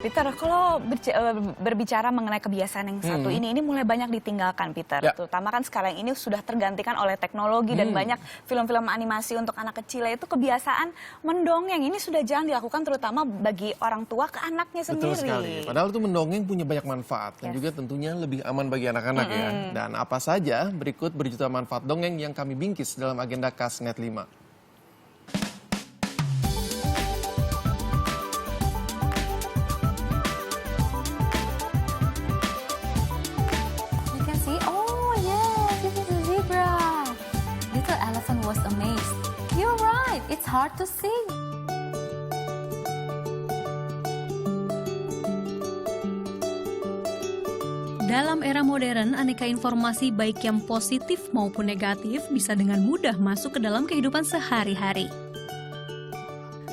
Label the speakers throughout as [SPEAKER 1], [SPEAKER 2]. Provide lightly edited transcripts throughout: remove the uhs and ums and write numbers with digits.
[SPEAKER 1] Peter, kalau berbicara mengenai kebiasaan yang satu ini mulai banyak ditinggalkan, Peter.
[SPEAKER 2] Ya.
[SPEAKER 1] Terutama kan sekarang ini sudah tergantikan oleh teknologi dan banyak film-film animasi untuk anak kecil. Itu kebiasaan mendongeng ini sudah jarang dilakukan, terutama bagi orang tua ke anaknya sendiri.
[SPEAKER 2] Betul sekali. Padahal itu mendongeng punya banyak manfaat dan juga tentunya lebih aman bagi anak-anak ya. Dan apa saja berikut berjuta manfaat dongeng yang kami bingkis dalam agenda Kasnet 5.
[SPEAKER 3] Was amazed. You're right, it's hard to see.
[SPEAKER 4] Dalam era modern, aneka informasi baik yang positif maupun negatif bisa dengan mudah masuk ke dalam kehidupan sehari-hari.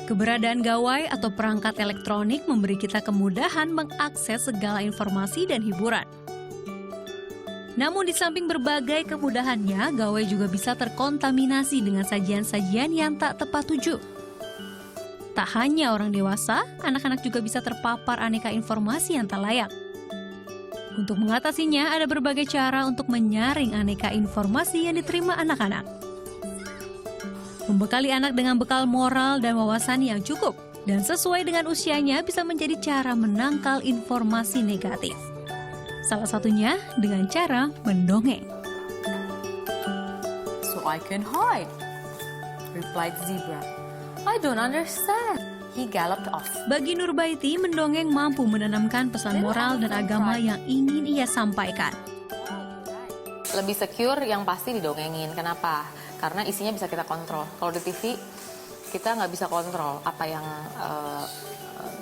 [SPEAKER 4] Keberadaan gawai atau perangkat elektronik memberi kita kemudahan mengakses segala informasi dan hiburan. Namun di samping berbagai kemudahannya, gawai juga bisa terkontaminasi dengan sajian-sajian yang tak tepat tuju. Tak hanya orang dewasa, anak-anak juga bisa terpapar aneka informasi yang tak layak. Untuk mengatasinya, ada berbagai cara untuk menyaring aneka informasi yang diterima anak-anak. Membekali anak dengan bekal moral dan wawasan yang cukup dan sesuai dengan usianya bisa menjadi cara menangkal informasi negatif. Salah satunya dengan cara mendongeng.
[SPEAKER 3] So I can hide, replied zebra. I don't understand. He galloped off.
[SPEAKER 4] Bagi Nurbaiti, mendongeng mampu menanamkan pesan moral dan agama yang ingin ia sampaikan.
[SPEAKER 3] Lebih secure yang pasti didongengin. Kenapa? Karena isinya bisa kita kontrol. Kalau di TV, kita nggak bisa kontrol apa yang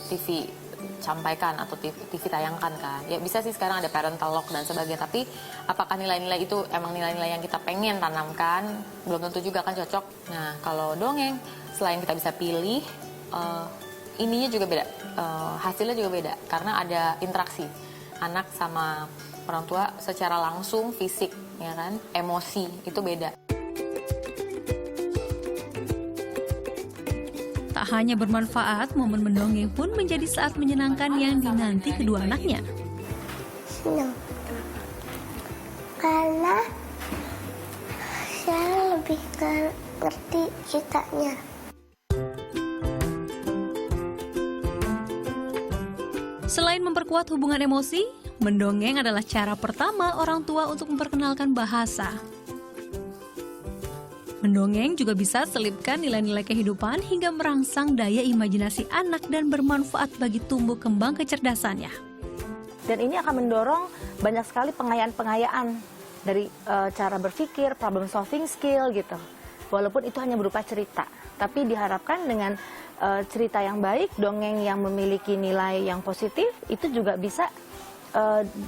[SPEAKER 3] TV sampaikan atau TV tayangkan kan. Ya bisa sih sekarang ada parental lock dan sebagainya, tapi apakah nilai-nilai itu emang nilai-nilai yang kita pengen tanamkan? Belum tentu juga kan cocok. Nah, kalau dongeng, selain kita bisa pilih, ininya juga beda, hasilnya juga beda, karena ada interaksi anak sama orang tua secara langsung, fisik, ya kan, emosi, itu beda.
[SPEAKER 4] Tak hanya bermanfaat, momen mendongeng pun menjadi saat menyenangkan yang dinanti kedua anaknya.
[SPEAKER 5] Senang. Karena saya lebih ngerti ceritanya.
[SPEAKER 4] Selain memperkuat hubungan emosi, mendongeng adalah cara pertama orang tua untuk memperkenalkan bahasa. Mendongeng juga bisa selipkan nilai-nilai kehidupan hingga merangsang daya imajinasi anak dan bermanfaat bagi tumbuh kembang kecerdasannya.
[SPEAKER 6] Dan ini akan mendorong banyak sekali pengayaan-pengayaan dari cara berpikir, problem solving skill gitu. Walaupun itu hanya berupa cerita, tapi diharapkan dengan cerita yang baik, dongeng yang memiliki nilai yang positif, itu juga bisa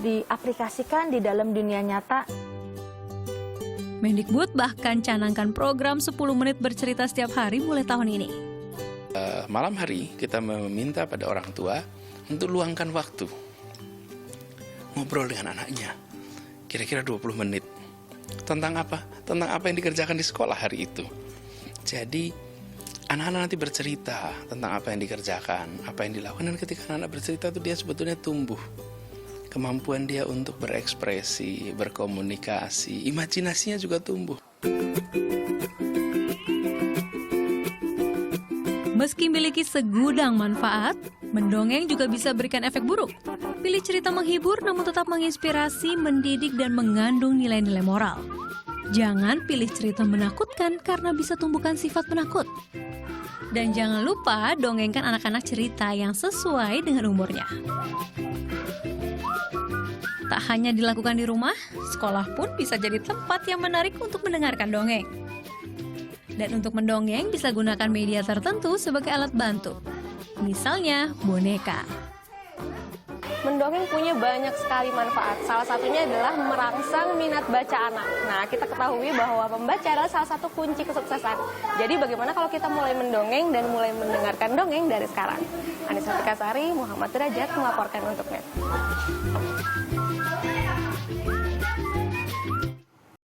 [SPEAKER 6] diaplikasikan di dalam dunia nyata.
[SPEAKER 4] Mendikbud bahkan canangkan program 10 menit bercerita setiap hari mulai tahun ini.
[SPEAKER 7] Malam hari kita meminta pada orang tua untuk luangkan waktu ngobrol dengan anaknya. Kira-kira 20 menit. Tentang apa? Tentang apa yang dikerjakan di sekolah hari itu. Jadi anak-anak nanti bercerita tentang apa yang dikerjakan, apa yang dilakukan, dan ketika anak bercerita itu dia sebetulnya tumbuh. Kemampuan dia untuk berekspresi, berkomunikasi, imajinasinya juga tumbuh.
[SPEAKER 4] Meski memiliki segudang manfaat, mendongeng juga bisa berikan efek buruk. Pilih cerita menghibur namun tetap menginspirasi, mendidik, dan mengandung nilai-nilai moral. Jangan pilih cerita menakutkan karena bisa tumbuhkan sifat penakut. Dan jangan lupa dongengkan anak-anak cerita yang sesuai dengan umurnya. Tak hanya dilakukan di rumah, sekolah pun bisa jadi tempat yang menarik untuk mendengarkan dongeng. Dan untuk mendongeng bisa gunakan media tertentu sebagai alat bantu. Misalnya boneka.
[SPEAKER 8] Mendongeng punya banyak sekali manfaat. Salah satunya adalah merangsang minat baca anak. Nah, kita ketahui bahwa membaca adalah salah satu kunci kesuksesan. Jadi bagaimana kalau kita mulai mendongeng dan mulai mendengarkan dongeng dari sekarang? Anissa Tikasari, Muhammad Derajat melaporkan untuk NET.